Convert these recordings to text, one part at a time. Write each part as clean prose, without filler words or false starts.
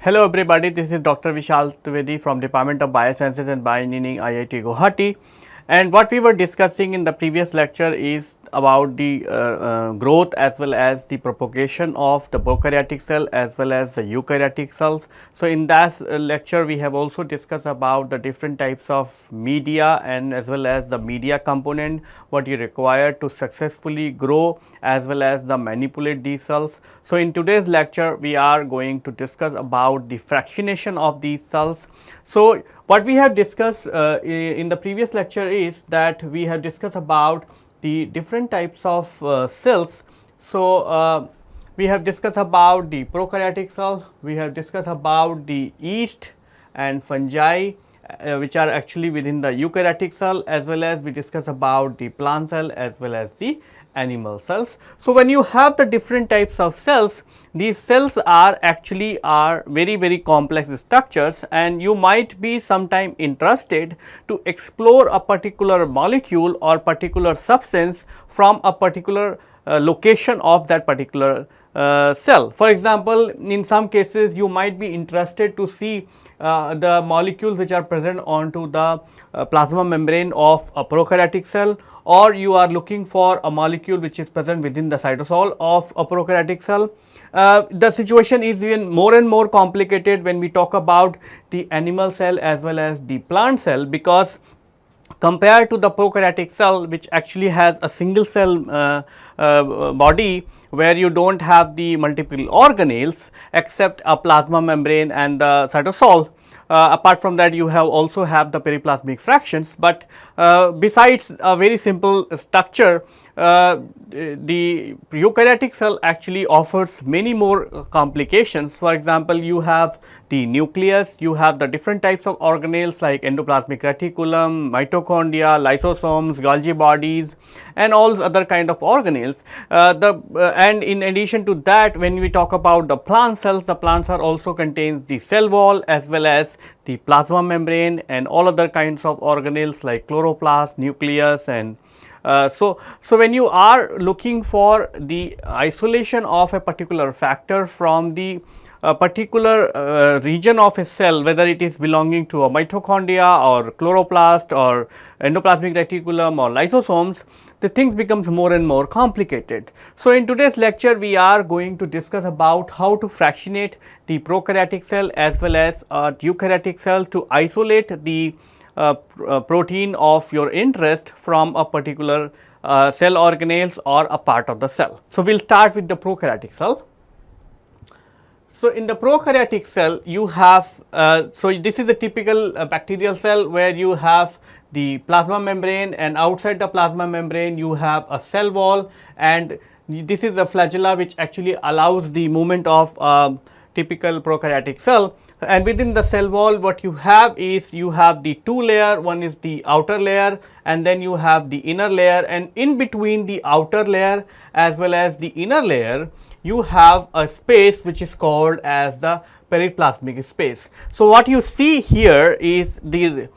Hello everybody, this is Dr. Vishal Trivedi from Department of Biosciences and Bioengineering, IIT Guwahati. And what we were discussing in the previous lecture is about the growth as well as the propagation of the prokaryotic cell as well as the eukaryotic cells. So, in that lecture we have also discussed about the different types of media and as well as the media component, what you require to successfully grow as well as the manipulate these cells. So, in today's lecture we are going to discuss about the fractionation of these cells. So, what we have discussed in the previous lecture is that we have discussed about the different types of cells. So, we have discussed about the prokaryotic cell, we have discussed about the yeast and fungi which are actually within the eukaryotic cell, as well as we discuss about the plant cell as well as the animal cells. So, when you have the different types of cells, these cells are actually very complex structures, and you might be sometime interested to explore a particular molecule or particular substance from a particular location of that particular cell. For example, in some cases you might be interested to see the molecules which are present onto the plasma membrane of a prokaryotic cell, or you are looking for a molecule which is present within the cytosol of a prokaryotic cell. The situation is even more and more complicated when we talk about the animal cell as well as the plant cell, because compared to the prokaryotic cell, which actually has a single cell body where you do not have the multiple organelles except a plasma membrane and the cytosol. Apart from that, you have also have the periplasmic fractions, but besides a very simple structure, the eukaryotic cell actually offers many more complications. For example, you have the nucleus, you have the different types of organelles like endoplasmic reticulum, mitochondria, lysosomes, Golgi bodies, and all other kind of organelles. And in addition to that, when we talk about the plant cells, the plant cell also contains the cell wall as well as the plasma membrane and all other kinds of organelles like chloroplast, nucleus, and so when you are looking for the isolation of a particular factor from the particular region of a cell, whether it is belonging to a mitochondria or chloroplast or endoplasmic reticulum or lysosomes, the things becomes more and more complicated. So, in today's lecture we are going to discuss about how to fractionate the prokaryotic cell as well as eukaryotic cell to isolate the protein of your interest from a particular cell organelles or a part of the cell. So, we will start with the prokaryotic cell. So, in the prokaryotic cell you have, so this is a typical bacterial cell where you have the plasma membrane, and outside the plasma membrane you have a cell wall, and this is the flagella which actually allows the movement of typical prokaryotic cell. And within the cell wall what you have is you have the two layer, one is the outer layer and then you have the inner layer, and in between the outer layer as well as the inner layer you have a space which is called as the periplasmic space. So, what you see here is the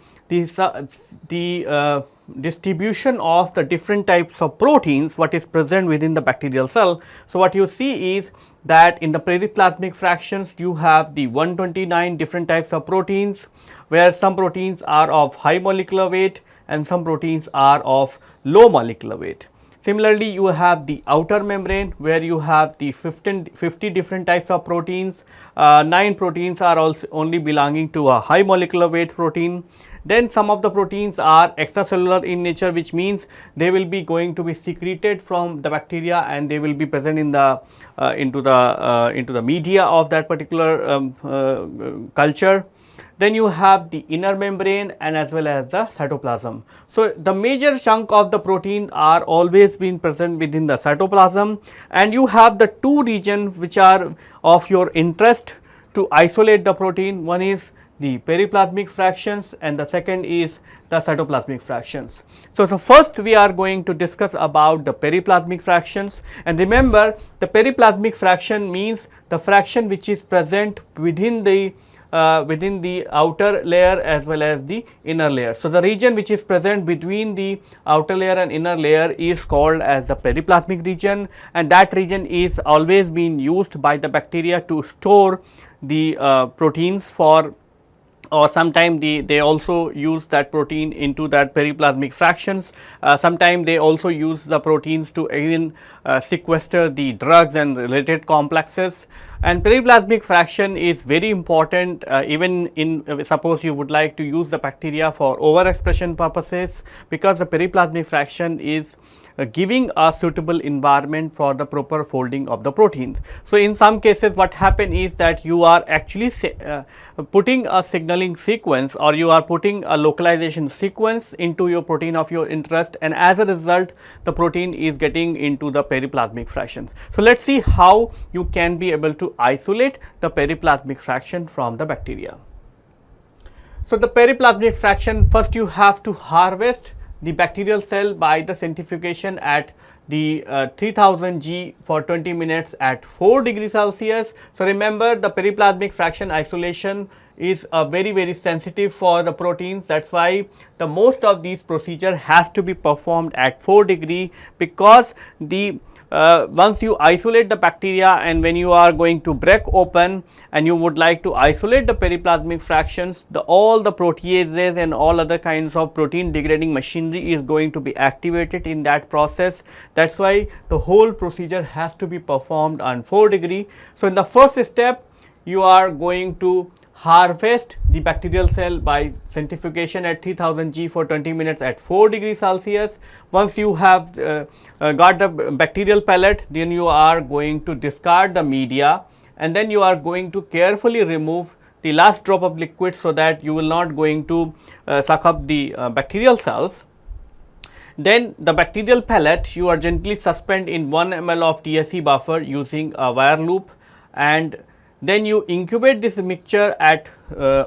distribution of the different types of proteins what is present within the bacterial cell. So, what you see is that in the periplasmic fractions you have the 129 different types of proteins, where some proteins are of high molecular weight and some proteins are of low molecular weight. Similarly, you have the outer membrane where you have the 50 different types of proteins. 9 proteins are also only belonging to a high molecular weight protein. Then some of the proteins are extracellular in nature, which means they will be going to be secreted from the bacteria and they will be present in the into the media of that particular culture. Then you have the inner membrane and as well as the cytoplasm. So, the major chunk of the protein are always been present within the cytoplasm, and you have the two regions which are of your interest to isolate the protein. One is the periplasmic fractions and the second is the cytoplasmic fractions. So, first we are going to discuss about the periplasmic fractions, and remember the periplasmic fraction means the fraction which is present within the within the outer layer as well as the inner layer. So, the region which is present between the outer layer and inner layer is called as the periplasmic region, and that region is always being used by the bacteria to store the proteins for, or sometimes they also use that protein into that periplasmic fractions. Sometimes they also use the proteins to even sequester the drugs and related complexes. And periplasmic fraction is very important even in suppose you would like to use the bacteria for overexpression purposes, because the periplasmic fraction is giving a suitable environment for the proper folding of the proteins. So, in some cases what happen is that you are actually putting a signaling sequence, or you are putting a localization sequence into your protein of your interest, and as a result the protein is getting into the periplasmic fraction. So, let us see how you can be able to isolate the periplasmic fraction from the bacteria. So, the periplasmic fraction, first you have to harvest the bacterial cell by the centrifugation at the 3000 G for 20 minutes at 4 degrees Celsius. So, remember the periplasmic fraction isolation is very sensitive for the proteins. That is why the most of these procedure has to be performed at 4 degree, because the once you isolate the bacteria and when you are going to break open and you would like to isolate the periplasmic fractions, all the proteases and all other kinds of protein degrading machinery is going to be activated in that process. That is why the whole procedure has to be performed on 4 degree. So, in the first step you are going to harvest the bacterial cell by centrifugation at 3000 G for 20 minutes at 4 degrees Celsius. Once you have got the bacterial pellet, then you are going to discard the media, and then you are going to carefully remove the last drop of liquid, so that you will not going to suck up the bacterial cells. Then the bacterial pellet you are gently suspend in 1 ml of TSE buffer using a wire loop, and then you incubate this mixture at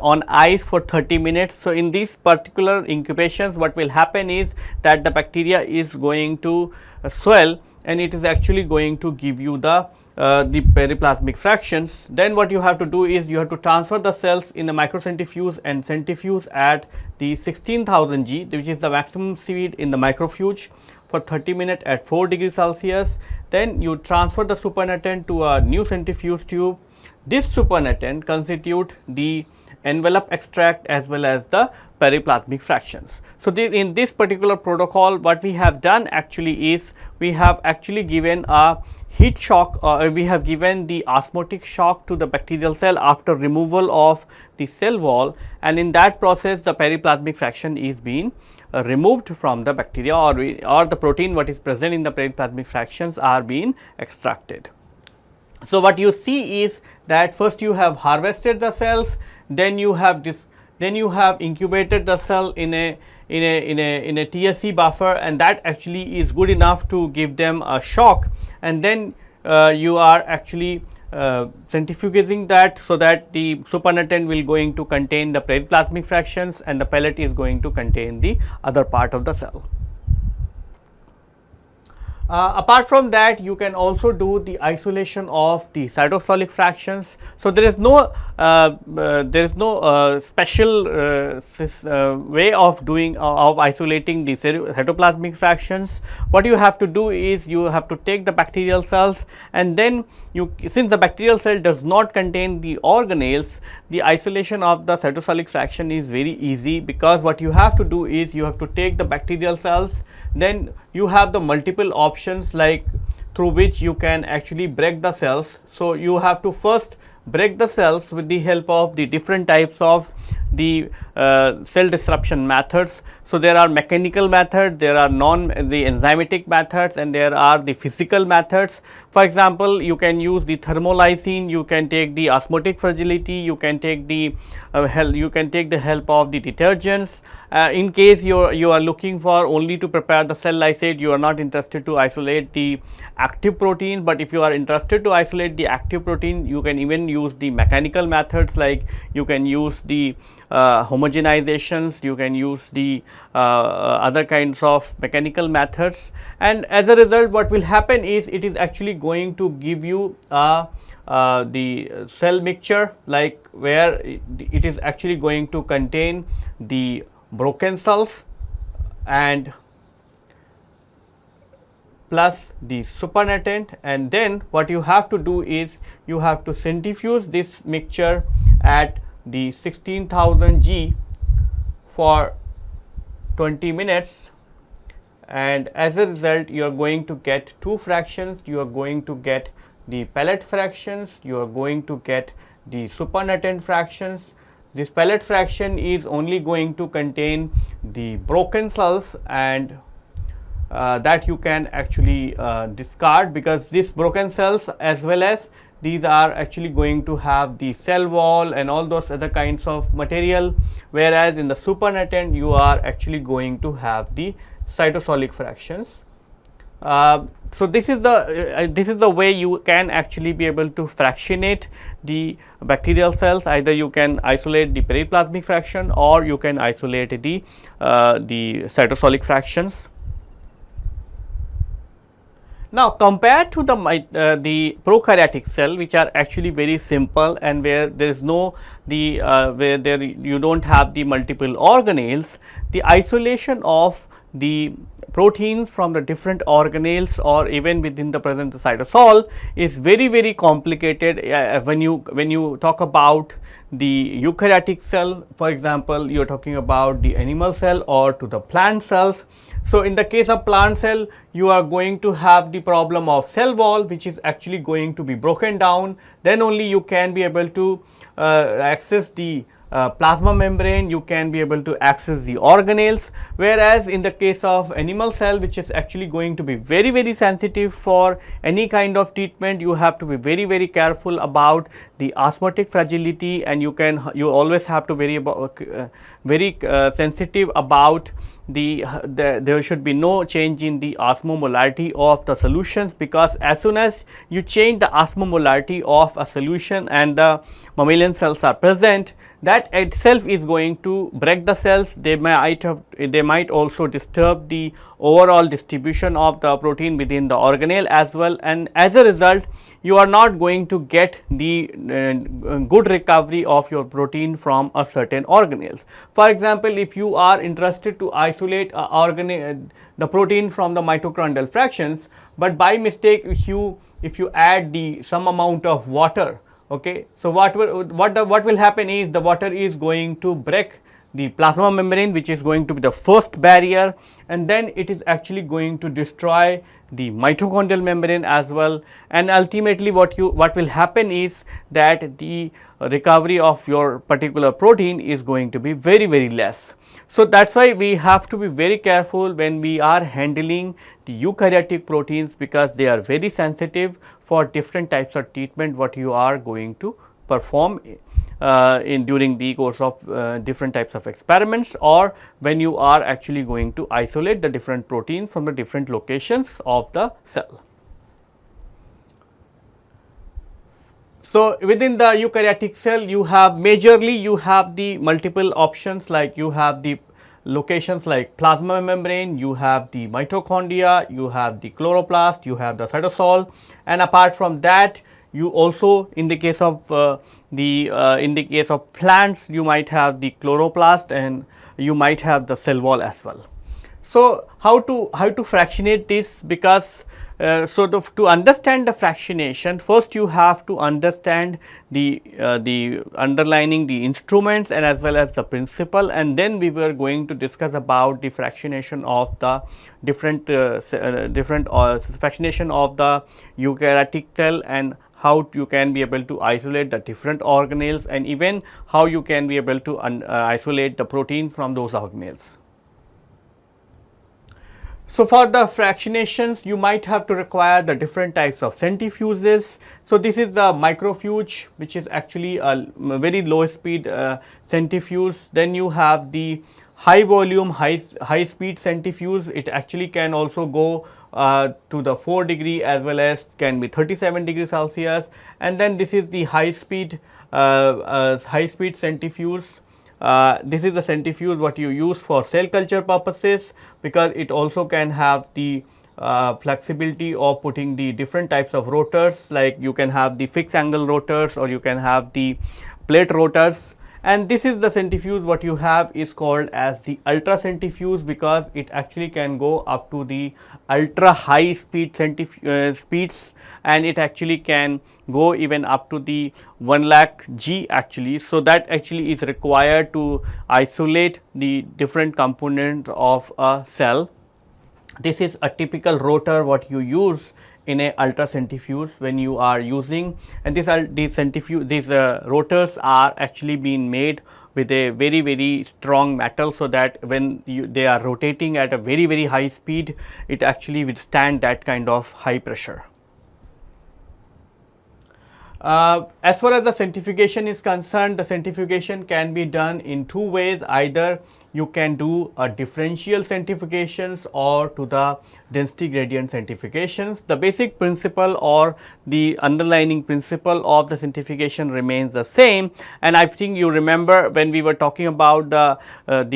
on ice for 30 minutes. So, in these particular incubations what will happen is that the bacteria is going to swell, and it is actually going to give you the periplasmic fractions. Then what you have to do is you have to transfer the cells in a microcentrifuge and centrifuge at the 16,000 G, which is the maximum speed in the microfuge, for 30 minutes at 4 degrees Celsius. Then you transfer the supernatant to a new centrifuge tube. This supernatant constitute the envelope extract as well as the periplasmic fractions. So, in this particular protocol what we have done actually is we have actually given a heat shock, or we have given the osmotic shock to the bacterial cell after removal of the cell wall, and in that process the periplasmic fraction is being removed from the bacteria, or the protein what is present in the periplasmic fractions are being extracted. So, what you see is that first you have harvested the cells, then you have incubated the cell in a TSE buffer, and that actually is good enough to give them a shock, and then you are actually centrifuging that, so that the supernatant will going to contain the periplasmic fractions and the pellet is going to contain the other part of the cell. Apart from that, you can also do the isolation of the cytosolic fractions. So, there is no special way of doing of isolating the cytoplasmic fractions. What you have to do is you have to take the bacterial cells, and then since the bacterial cell does not contain the organelles, the isolation of the cytosolic fraction is very easy, because what you have to do is you have to take the bacterial cells, then you have the multiple options like through which you can actually break the cells. So, you have to first break the cells with the help of the different types of the cell disruption methods. So, there are mechanical methods, there are the enzymatic methods, and there are the physical methods. For example, you can use the thermolysine, you can take the osmotic fragility, you can take the help of the detergents. In case you are looking for only to prepare the cell lysate, you are not interested to isolate the active protein, but if you are interested to isolate the active protein, you can even use the mechanical methods, like you can use the homogenizations, you can use the other kinds of mechanical methods, and as a result what will happen is it is actually going to give you a the cell mixture, like where it is actually going to contain the broken cells and plus the supernatant, and then what you have to do is you have to centrifuge this mixture at the 16,000 G for 20 minutes, and as a result you are going to get two fractions. You are going to get the pellet fractions, you are going to get the supernatant fractions. This pellet fraction is only going to contain the broken cells, and that you can actually discard, because these broken cells as well as these are actually going to have the cell wall and all those other kinds of material, whereas in the supernatant you are actually going to have the cytosolic fractions. So this is the way you can actually be able to fractionate the bacterial cells. Either you can isolate the periplasmic fraction or you can isolate the cytosolic fractions. Now, compared to the prokaryotic cell, which are actually very simple and where there is no where there you do not have the multiple organelles, the isolation of the proteins from the different organelles or even within the present cytosol is very complicated. When you talk about the eukaryotic cell, for example, you are talking about the animal cell or to the plant cells. So, in the case of plant cell, you are going to have the problem of cell wall, which is actually going to be broken down. Then only you can be able to access the plasma membrane, you can be able to access the organelles, whereas in the case of animal cell, which is actually going to be very sensitive for any kind of treatment, you have to be very careful about the osmotic fragility, and you always have to very sensitive about there should be no change in the osmomolarity of the solutions, because as soon as you change the osmomolarity of a solution and the mammalian cells are present, that itself is going to break the cells. They might also disturb the overall distribution of the protein within the organelle as well, and as a result you are not going to get the good recovery of your protein from a certain organelles. For example, if you are interested to isolate the protein from the mitochondrial fractions, but by mistake if you add some amount of water, okay, so what will happen is the water is going to break the plasma membrane, which is going to be the first barrier, and then it is actually going to destroy the mitochondrial membrane as well, and ultimately what will happen is that the recovery of your particular protein is going to be very less. So, that is why we have to be very careful when we are handling the eukaryotic proteins, because they are very sensitive for different types of treatment what you are going to perform during the course of different types of experiments, or when you are actually going to isolate the different proteins from the different locations of the cell. So, within the eukaryotic cell you have majorly the multiple options, like you have the locations like plasma membrane, you have the mitochondria, you have the chloroplast, you have the cytosol, and apart from that you also, in the case of plants, you might have the chloroplast and you might have the cell wall as well. So, how to fractionate this? Because to understand the fractionation, first you have to understand the underlining the instruments and as well as the principle, and then we were going to discuss about the fractionation of the different fractionation of the eukaryotic cell, and how you can be able to isolate the different organelles, and even how you can be able to isolate the protein from those organelles. So, for the fractionations you might have to require the different types of centrifuges. So, this is the microfuge, which is actually a very low speed centrifuge. Then you have the high volume high speed centrifuge. It actually can also go to the 4 degree as well as can be 37 degrees Celsius, and then this is the high speed centrifuge. This is the centrifuge what you use for cell culture purposes, because it also can have the flexibility of putting the different types of rotors, like you can have the fixed angle rotors or you can have the plate rotors. And this is the centrifuge what you have is called as the ultra centrifuge, because it actually can go up to the ultra high speed speeds, and it actually can go even up to the 1 lakh G actually. So, that actually is required to isolate the different components of a cell. This is a typical rotor what you use in a ultra centrifuge when you are using, and these rotors are actually being made with a very strong metal, so that when they are rotating at a very high speed, it actually withstand that kind of high pressure. As far as the centrifugation is concerned, the centrifugation can be done in two ways. Either you can do a differential centrifugations or to the density gradient centrifugations. The basic principle or the underlying principle of the centrifugation remains the same, and I think you remember when we were talking about the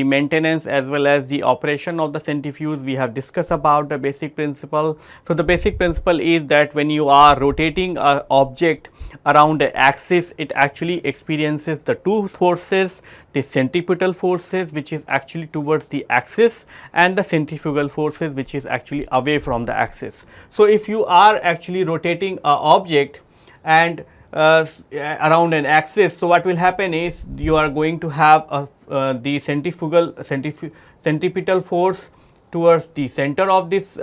maintenance as well as the operation of the centrifuge, we have discussed about the basic principle. So, the basic principle is that when you are rotating a object around the axis, it actually experiences the two forces, the centripetal forces which is actually towards the axis, and the centrifugal forces which is actually away from the axis. So, if you are actually rotating a object and around an axis, so what will happen is you are going to have the centripetal force towards the center of this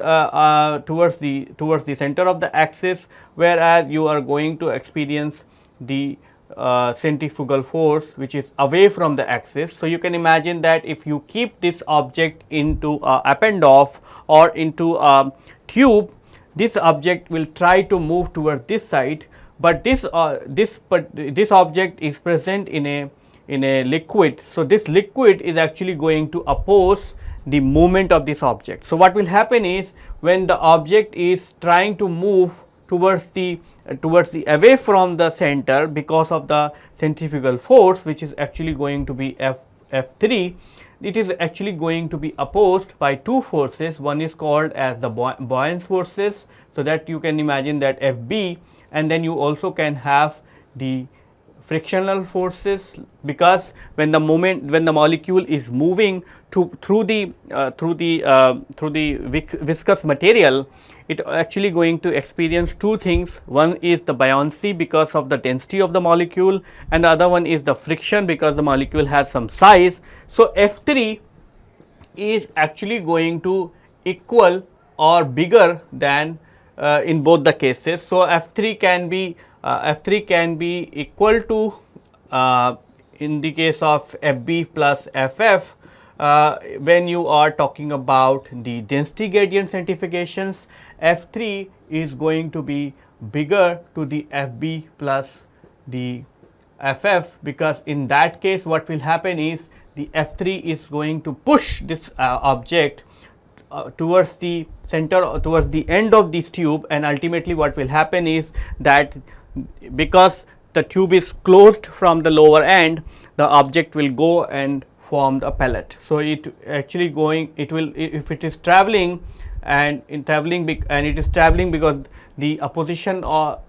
towards the center of the axis, whereas you are going to experience the centrifugal force which is away from the axis. So, you can imagine that if you keep this object into a append off or into a tube, this object will try to move toward this side, but this object is present in a liquid. So, this liquid is actually going to oppose the movement of this object. So, what will happen is when the object is trying to move towards the away from the center because of the centrifugal force, which is actually going to be F3, it is actually going to be opposed by two forces. One is called as the buoyance forces. So, that you can imagine that Fb, and then you also can have the frictional forces, because when the molecule is moving through the viscous material, it actually going to experience two things. One is the buoyancy because of the density of the molecule, and the other one is the friction because the molecule has some size. So, F3 is actually going to equal or bigger than in both the cases. So, F3 can be equal to in the case of Fb plus Ff, when you are talking about the density gradient centrifugations, F3 is going to be bigger to the Fb plus the Ff, because in that case what will happen is the F3 is going to push this object towards the center or towards the end of this tube, and ultimately what will happen is that because the tube is closed from the lower end, the object will go and form the pellet. So, it actually going, it will, if it is traveling and it is traveling because the opposition or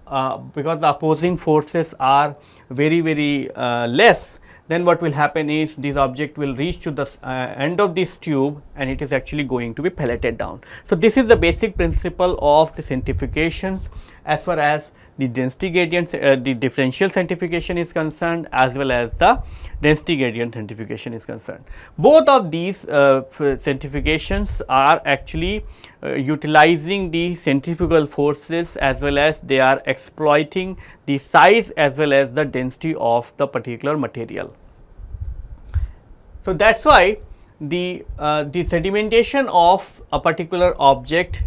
because the opposing forces are very less, then what will happen is this object will reach to the end of this tube, and it is actually going to be pelleted down. So, this is the basic principle of the centrifugations as far as the density gradient, the differential centrifugation is concerned, as well as the density gradient centrifugation is concerned. Both of these centrifugations are actually utilizing the centrifugal forces, as well as they are exploiting the size as well as the density of the particular material. So, that is why the sedimentation of a particular object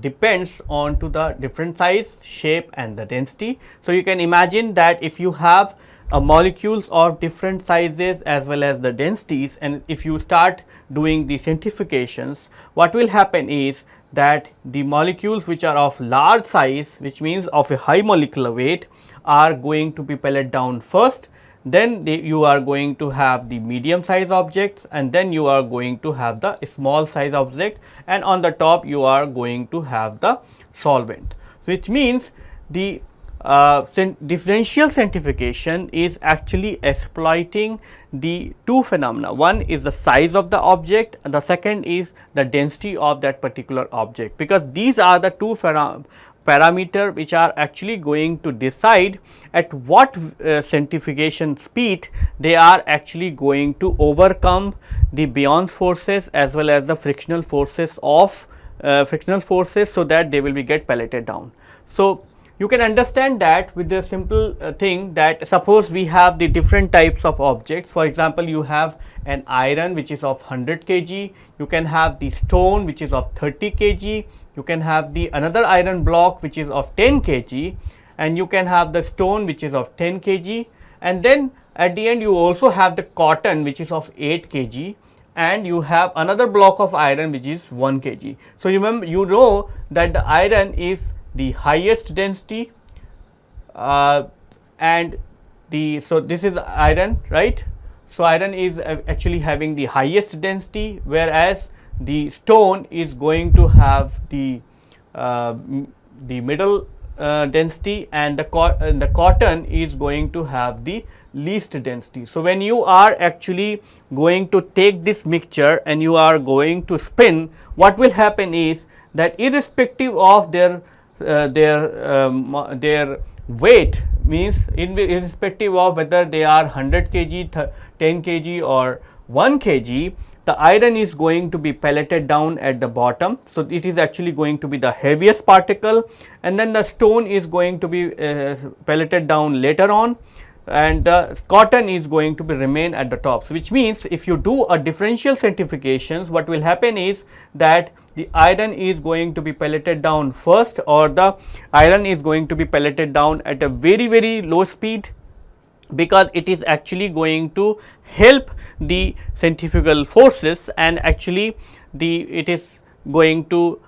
depends on to the different size, shape and the density. So, you can imagine that if you have molecules of different sizes as well as the densities, and if you start doing the centrifugations, what will happen is that the molecules which are of large size, which means of a high molecular weight, are going to be pellet down first. then you are going to have the medium size objects, and then you are going to have the small size object, and on the top you are going to have the solvent. Which means the differential centrifugation is actually exploiting the two phenomena. One is the size of the object, and the second is the density of that particular object, because these are the two parameter which are actually going to decide at what centrifugation speed they are actually going to overcome the Bion's forces as well as the frictional forces of so that they will be get pelleted down. So, you can understand that with the simple thing that suppose we have the different types of objects. For example, you have an iron which is of 100 kg, you can have the stone which is of 30 kg, you can have the another iron block which is of 10 kg, and you can have the stone which is of 10 kg, and then at the end you also have the cotton which is of 8 kg, and you have another block of iron which is 1 kg. So, you know that the iron is the highest density, and so this is iron, right. So, iron is actually having the highest density, whereas the stone is going to have the middle density, and the cotton is going to have the least density. So, when you are actually going to take this mixture and you are going to spin, what will happen is that irrespective of their weight, means irrespective of whether they are 100 kg, 10 kg or 1 kg, the iron is going to be pelleted down at the bottom. So, it is actually going to be the heaviest particle, and then the stone is going to be pelleted down later on, and the cotton is going to be remain at the top. So, which means if you do a differential centrifugations, what will happen is that the iron is going to be pelleted down first, or the iron is going to be pelleted down at a very low speed, because it is actually going to help the centrifugal forces, and actually it is going to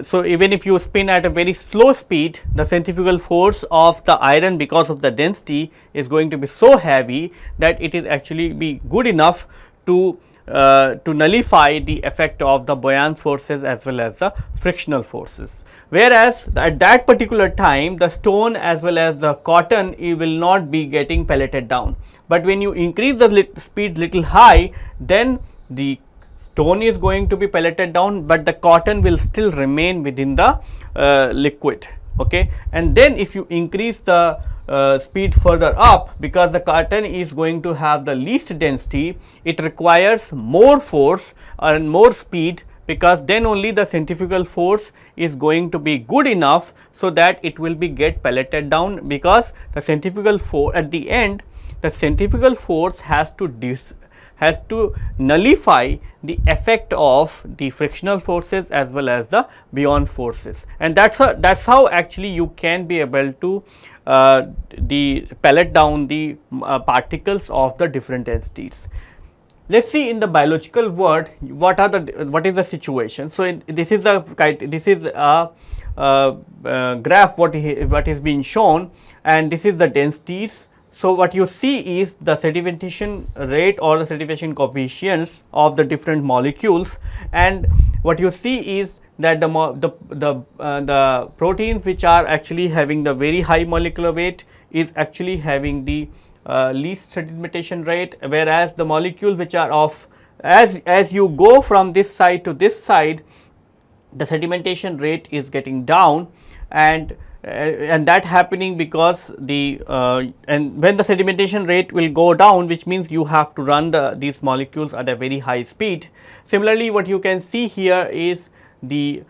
so even if you spin at a very slow speed, the centrifugal force of the iron because of the density is going to be so heavy that it is actually be good enough to nullify the effect of the buoyant forces as well as the frictional forces. Whereas, at that particular time the stone as well as the cotton will not be getting pelleted down, but when you increase the speed little high, then the stone is going to be pelleted down, but the cotton will still remain within the liquid. Okay. And then if you increase the speed further up, because the cotton is going to have the least density, it requires more force and more speed, because then only the centrifugal force is going to be good enough, so that it will be get pelleted down, because the centrifugal force at the end, the centrifugal force has to nullify the effect of the frictional forces as well as the Bion's forces, and that's how actually you can be able to pellet down the particles of the different densities. Let us see in the biological world what is the situation. So, this is a graph what is being shown, and this is the densities. So, what you see is the sedimentation rate or the sedimentation coefficients of the different molecules, and what you see is that the proteins which are actually having the very high molecular weight is actually having the least sedimentation rate, whereas the molecules which are of as you go from this side to this side, the sedimentation rate is getting down, and that happening because and when the sedimentation rate will go down, which means you have to run these molecules at a very high speed. Similarly, what you can see here is it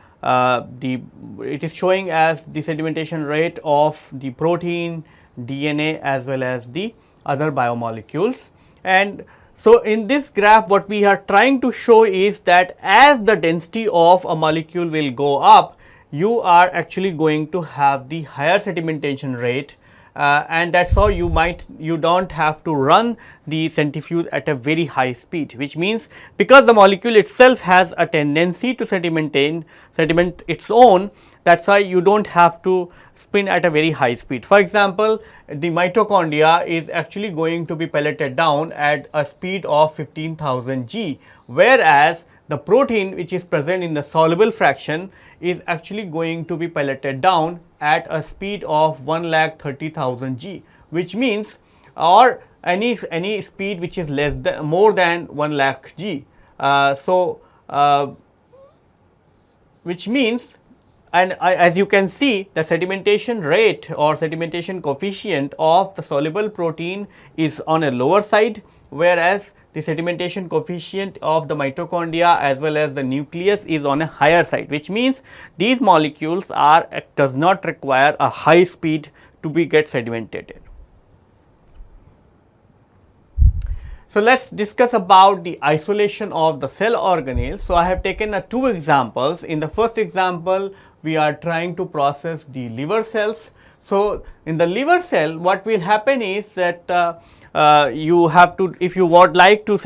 is showing as the sedimentation rate of the protein, DNA as well as the other biomolecules. And so, in this graph what we are trying to show is that as the density of a molecule will go up, you are actually going to have the higher sedimentation rate, and that is how you do not have to run the centrifuge at a very high speed, which means because the molecule itself has a tendency to sediment its own, That is why you do not have to spin at a very high speed. For example, the mitochondria is actually going to be pelleted down at a speed of 15,000 G, whereas the protein which is present in the soluble fraction is actually going to be pelleted down at a speed of 1,30,000 G, which means, or any speed which is less than more than 1 lakh G. Which means, and as you can see, the sedimentation rate or sedimentation coefficient of the soluble protein is on a lower side, whereas the sedimentation coefficient of the mitochondria as well as the nucleus is on a higher side, which means these molecules does not require a high speed to be get sedimented. So, let us discuss about the isolation of the cell organelles. So, I have taken two examples. In the first example, we are trying to process the liver cells. So, in the liver cell, what will happen is that you have to, if you would like to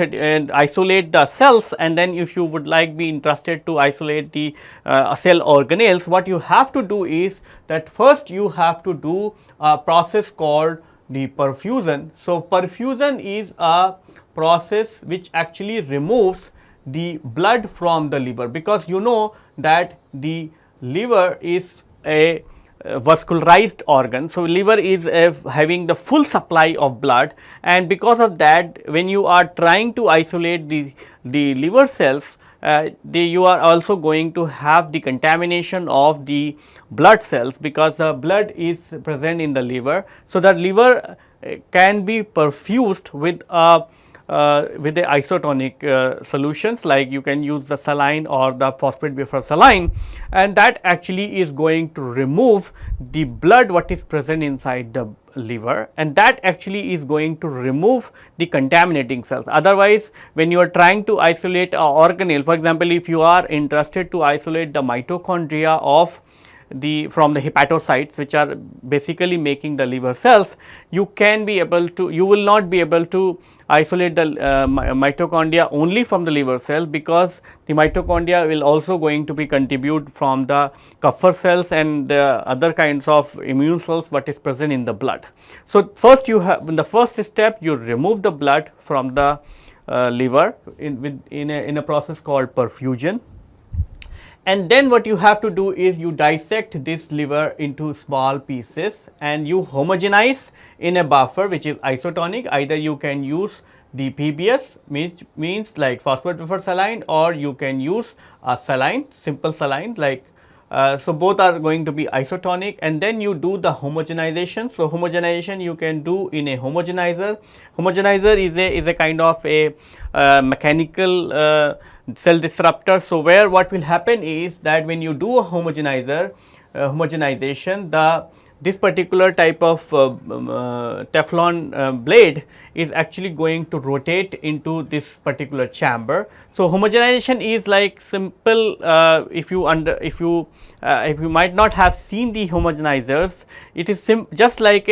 isolate the cells, and then if you would be interested to isolate the cell organelles, what you have to do is that first you have to do a process called the perfusion. So, perfusion is a process which actually removes the blood from the liver, because you know that the liver is a vascularized organ. So, liver is having the full supply of blood, and because of that, when you are trying to isolate the liver cells, you are also going to have the contamination of the blood cells, because the blood is present in the liver. So, the liver can be perfused with the isotonic solutions, like you can use the saline or the phosphate buffer saline, and that actually is going to remove the blood what is present inside the liver, and that actually is going to remove the contaminating cells. Otherwise, when you are trying to isolate a organelle, for example, if you are interested to isolate the mitochondria of from the hepatocytes, which are basically making the liver cells, you will not be able to isolate the mitochondria only from the liver cell, because the mitochondria will also going to be contribute from the Kupffer cells and other kinds of immune cells what is present in the blood. So, first you have, in the first step, you remove the blood from the liver in a process called perfusion. And then what you have to do is you dissect this liver into small pieces and you homogenize in a buffer which is isotonic. Either you can use the PBS, means like phosphate buffer saline, or you can use a saline, simple saline, like so both are going to be isotonic, and then you do the homogenization. So, homogenization you can do in a homogenizer. Homogenizer is a kind of a mechanical cell disruptor. So, where what will happen is that when you do a homogenization, this particular type of Teflon blade is actually going to rotate into this particular chamber. So, homogenization is like simple. If you might not have seen the homogenizers, it is just like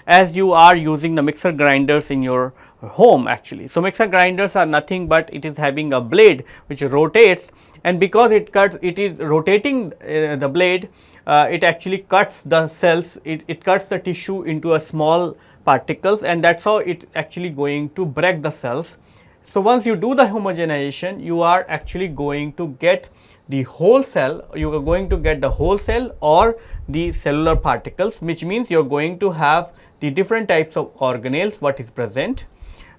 as you are using the mixer grinders in your home actually. So, mixer grinders are nothing but it is having a blade which rotates, and because it is rotating the blade, it actually cuts the cells, it cuts the tissue into a small particles, and that is how it is actually going to break the cells. So, once you do the homogenization, you are actually going to get the whole cell, you are going to get the whole cell or the cellular particles, which means you are going to have the different types of organelles what is present.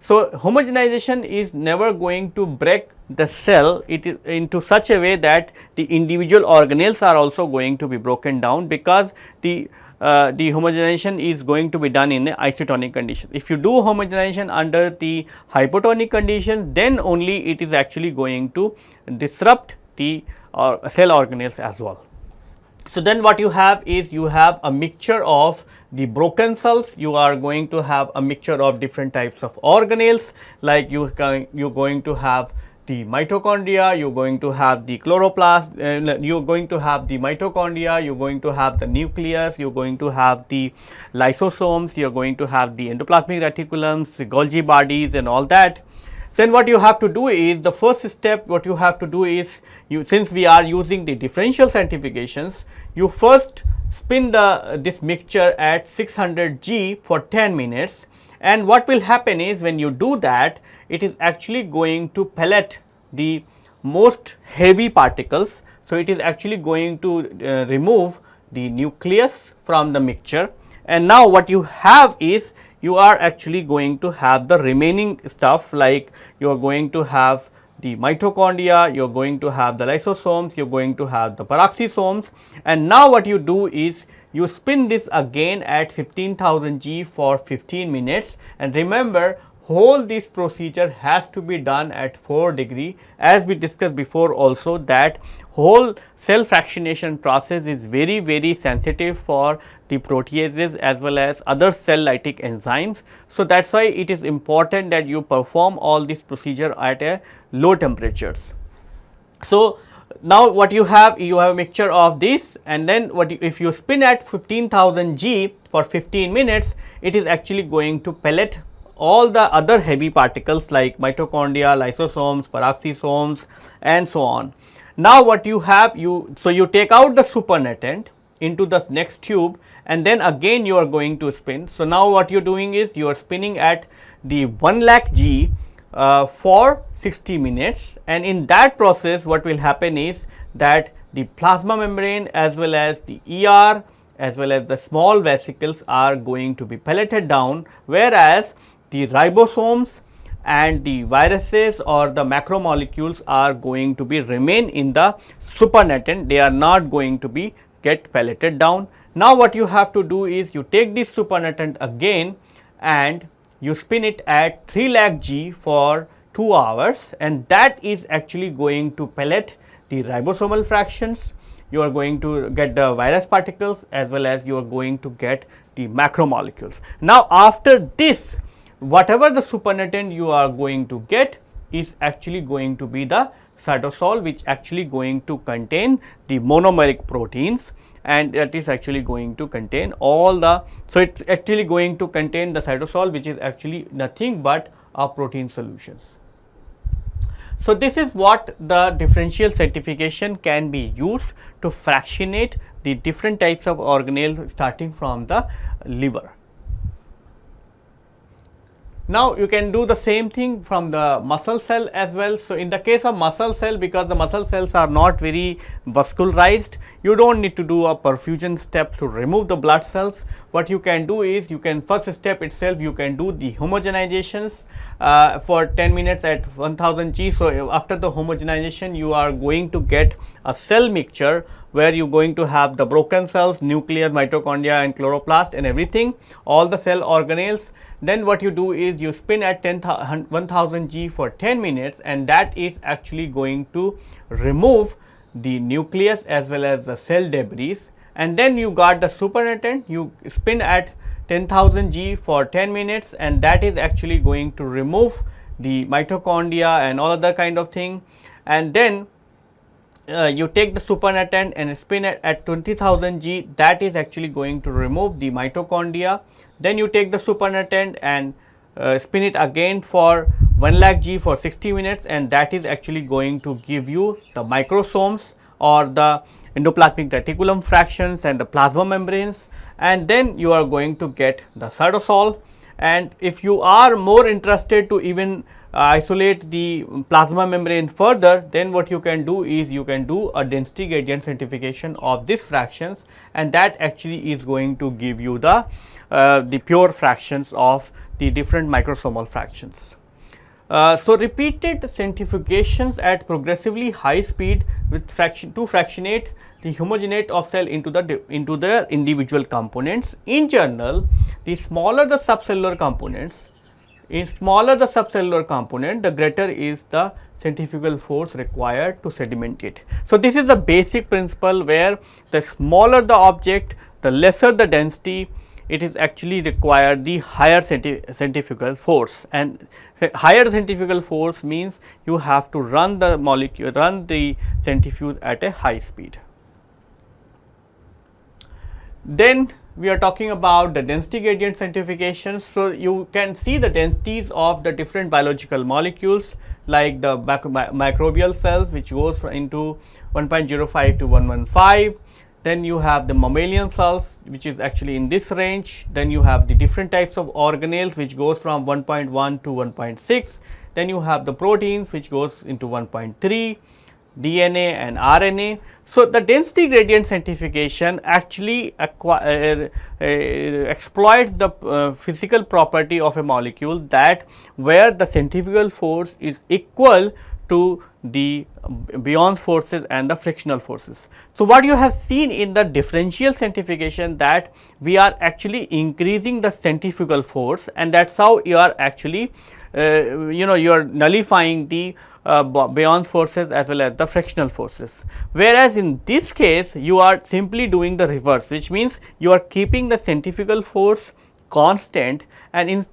So, homogenization is never going to break the cell into such a way that the individual organelles are also going to be broken down, because the homogenization is going to be done in a isotonic condition. If you do homogenization under the hypotonic conditions, then only it is actually going to disrupt the cell organelles as well. So, then what you have is you have a mixture of the broken cells, you are going to have a mixture of different types of organelles, like you are going to have the mitochondria, you are going to have the chloroplast, you are going to have the mitochondria, you are going to have the nucleus, you are going to have the lysosomes, you are going to have the endoplasmic reticulums, the Golgi bodies and all that. Then what you have to do is, the first step what you have to do is, since we are using the differential centrifugations, you first spin this mixture at 600 G for 10 minutes, and what will happen is, when you do that, it is actually going to pellet the most heavy particles. So, it is actually going to remove the nucleus from the mixture, and now what you have is, you are actually going to have the remaining stuff, like you are going to have the mitochondria, you are going to have the lysosomes, you are going to have the peroxisomes, and now what you do is, you spin this again at 15,000 G for 15 minutes, and remember, whole this procedure has to be done at 4 degree, as we discussed before also, that whole cell fractionation process is very sensitive for the proteases as well as other cell lytic enzymes. So, that is why it is important that you perform all this procedure at a low temperatures. So, now what you have a mixture of this, and then if you spin at 15,000 G for 15 minutes, it is actually going to pellet all the other heavy particles like mitochondria, lysosomes, peroxisomes, and so on. Now what you have, you take out the supernatant into the next tube, and then again you are going to spin. So, now what you are doing is, you are spinning at the 1 lakh G for 60 minutes, and in that process what will happen is that the plasma membrane as well as the ER as well as the small vesicles are going to be pelleted down, whereas the ribosomes and the viruses or the macromolecules are going to be remain in the supernatant, they are not going to be get pelleted down. Now what you have to do is, you take this supernatant again and you spin it at 3 lakh G for 2 hours, and that is actually going to pellet the ribosomal fractions. You are going to get the virus particles as well as you are going to get the macromolecules. Now after this, whatever the supernatant you are going to get is actually going to be the cytosol, which actually going to contain the monomeric proteins, and that is actually going to contain all the, so it is actually going to contain the cytosol, which is actually nothing but a protein solutions. So, this is what the differential centrifugation can be used to fractionate the different types of organelles starting from the liver. Now, you can do the same thing from the muscle cell as well. So, in the case of muscle cell, because the muscle cells are not very vascularized, you do not need to do a perfusion step to remove the blood cells. What you can do is, you can first step itself, you can do the homogenizations for 10 minutes at 1000 G. So, after the homogenization, you are going to get a cell mixture where you are going to have the broken cells, nucleus, mitochondria and chloroplast and everything, all the cell organelles. Then what you do is, you spin at 1000 G for 10 minutes, and that is actually going to remove the nucleus as well as the cell debris, and then you got the supernatant, you spin at 10,000 G for 10 minutes, and that is actually going to remove the mitochondria and all other kind of thing, and then you take the supernatant and spin it at 20,000 G, that is actually going to remove the mitochondria. Then you take the supernatant and spin it again for 1 lakh G for 60 minutes, and that is actually going to give you the microsomes or the endoplasmic reticulum fractions and the plasma membranes, and then you are going to get the cytosol. And if you are more interested to even isolate the plasma membrane further, then what you can do is, you can do a density gradient centrifugation of these fractions, and that actually is going to give you the pure fractions of the different microsomal fractions. So, repeated centrifugations at progressively high speed with to fractionate the homogenate of cell into the individual components. In general, the smaller the subcellular components, the greater is the centrifugal force required to sediment it. So, this is the basic principle, where the smaller the object, the lesser the density, it is actually required the higher centrifugal force, and higher centrifugal force means you have to run the molecule, run the centrifuge at a high speed. Then we are talking about the density gradient centrifugation. So, you can see the densities of the different biological molecules like the microbial cells, which goes into 1.05 to 115. Then you have the mammalian cells, which is actually in this range. Then you have the different types of organelles, which goes from 1.1 to 1.6. Then you have the proteins, which goes into 1.3, DNA and RNA. So, the density gradient centrifugation actually exploits the physical property of a molecule, that where the centrifugal force is equal to the Bion's forces and the frictional forces. So, what you have seen in the differential centrifugation, that we are actually increasing the centrifugal force, and that is how you are actually you are nullifying the Bion's forces as well as the frictional forces. Whereas, in this case you are simply doing the reverse, which means you are keeping the centrifugal force constant, and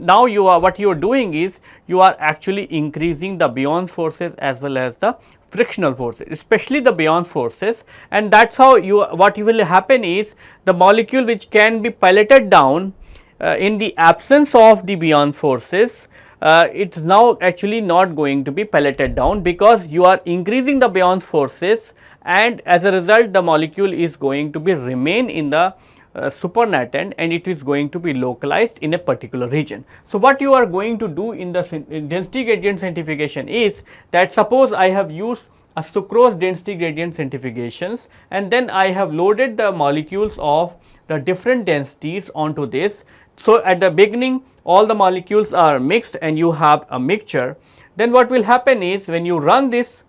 now you are, what you are doing is you are actually increasing the Bion's forces as well as the frictional forces, especially the Bion's forces, and that is how what will happen is the molecule which can be pelleted down in the absence of the Bion's forces, it is now actually not going to be pelleted down, because you are increasing the Bion's forces, and as a result the molecule is going to be remain in the supernatant, and it is going to be localized in a particular region. So, what you are going to do in the density gradient centrifugation is that, suppose I have used a sucrose density gradient centrifugations, and then I have loaded the molecules of the different densities onto this. So, at the beginning all the molecules are mixed and you have a mixture. Then what will happen is, when you run this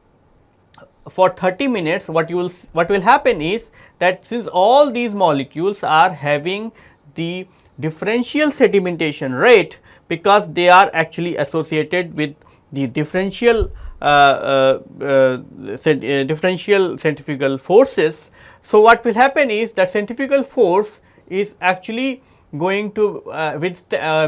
for 30 minutes, what will happen is that, since all these molecules are having the differential sedimentation rate, because they are actually associated with the differential centrifugal forces. So, what will happen is that centrifugal force is actually going to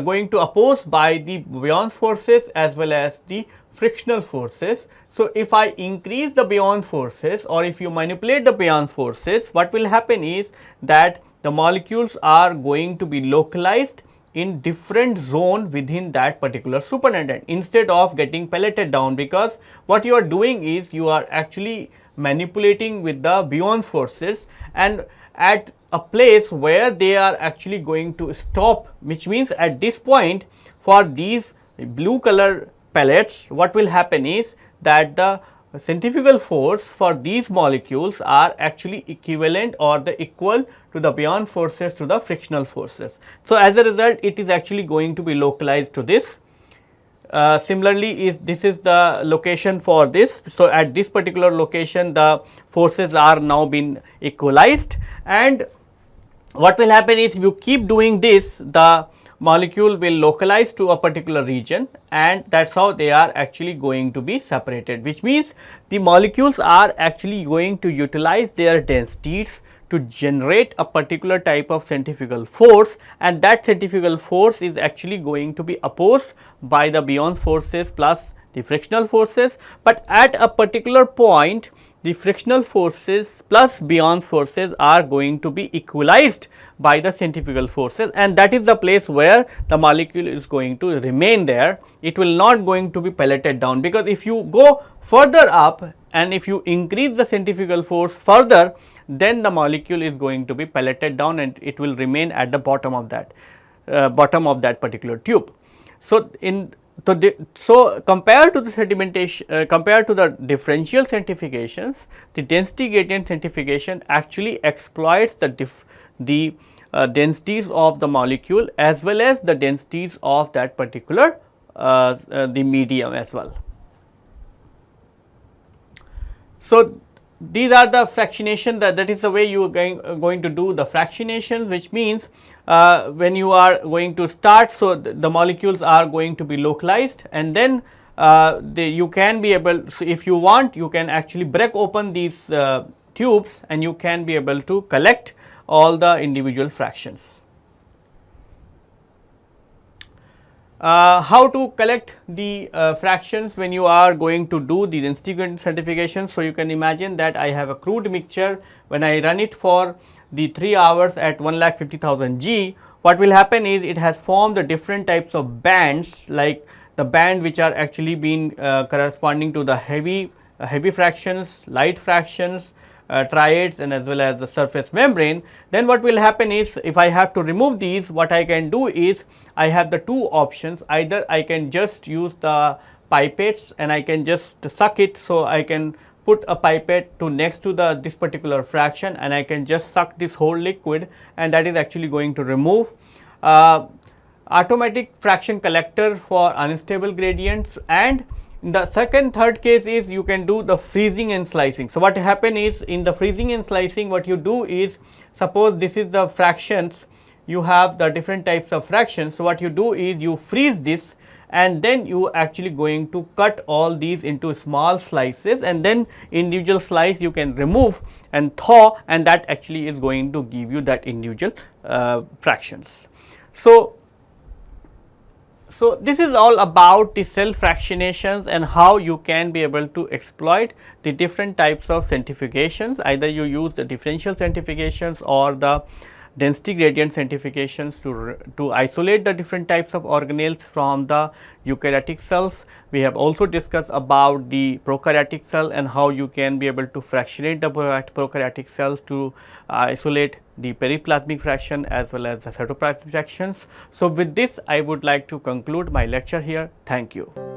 going to oppose by the Bion's forces as well as the frictional forces. So, if I increase the Bion's forces, or if you manipulate the Bion's forces, what will happen is that the molecules are going to be localized in different zone within that particular supernatant, instead of getting pelleted down, because what you are doing is you are actually manipulating with the Bion's forces, and at a place where they are actually going to stop, which means at this point for these blue color pellets, what will happen is that the centrifugal force for these molecules are actually equivalent or the equal to the Bion's forces to the frictional forces. So, as a result it is actually going to be localized to this. Similarly, this is the location for this. So, at this particular location the forces are now been equalized, and what will happen is, if you keep doing this, the molecule will localize to a particular region, and that is how they are actually going to be separated, which means the molecules are actually going to utilize their densities to generate a particular type of centrifugal force, and that centrifugal force is actually going to be opposed by the Bion's forces plus the frictional forces, but at a particular point the frictional forces plus Bion's forces are going to be equalized by the centrifugal forces, and that is the place where the molecule is going to remain there. It will not going to be pelleted down, because if you go further up and if you increase the centrifugal force further, then the molecule is going to be pelleted down and it will remain at the bottom of that particular tube. So, compared to the sedimentation, compared to the differential centrifugations, the density gradient centrifugation actually exploits the densities of the molecule as well as the densities of that particular the medium as well. So, these are the fractionation, that is the way you are going to do the fractionation, which means when you are going to start. So, the molecules are going to be localized, and then you can be able, so if you want, you can actually break open these tubes and you can be able to collect all the individual fractions. How to collect the fractions when you are going to do the density gradient centrifugation. So, you can imagine that I have a crude mixture. When I run it for the 3 hours at 1,50,000 G, what will happen is it has formed the different types of bands, like the band which are actually been corresponding to the heavy fractions, light fractions, triads, and as well as the surface membrane. Then what will happen is, if I have to remove these, what I can do is I have the two options. Either I can just use the pipettes and I can just suck it. So, I can put a pipette to next to this particular fraction and I can just suck this whole liquid, and that is actually going to remove. Automatic fraction collector for unstable gradients, and in the third case is you can do the freezing and slicing. So, what happen is, in the freezing and slicing, what you do is, suppose this is the fractions, you have the different types of fractions. So, what you do is you freeze this, and then you actually going to cut all these into small slices, and then individual slice you can remove and thaw, and that actually is going to give you that individual fractions. So, this is all about the cell fractionations and how you can be able to exploit the different types of centrifugations. Either you use the differential centrifugations or the density gradient centrifugations to isolate the different types of organelles from the eukaryotic cells. We have also discussed about the prokaryotic cell and how you can be able to fractionate the prokaryotic cells to isolate the periplasmic fraction as well as the cytoplasmic fractions. So, with this I would like to conclude my lecture here. Thank you.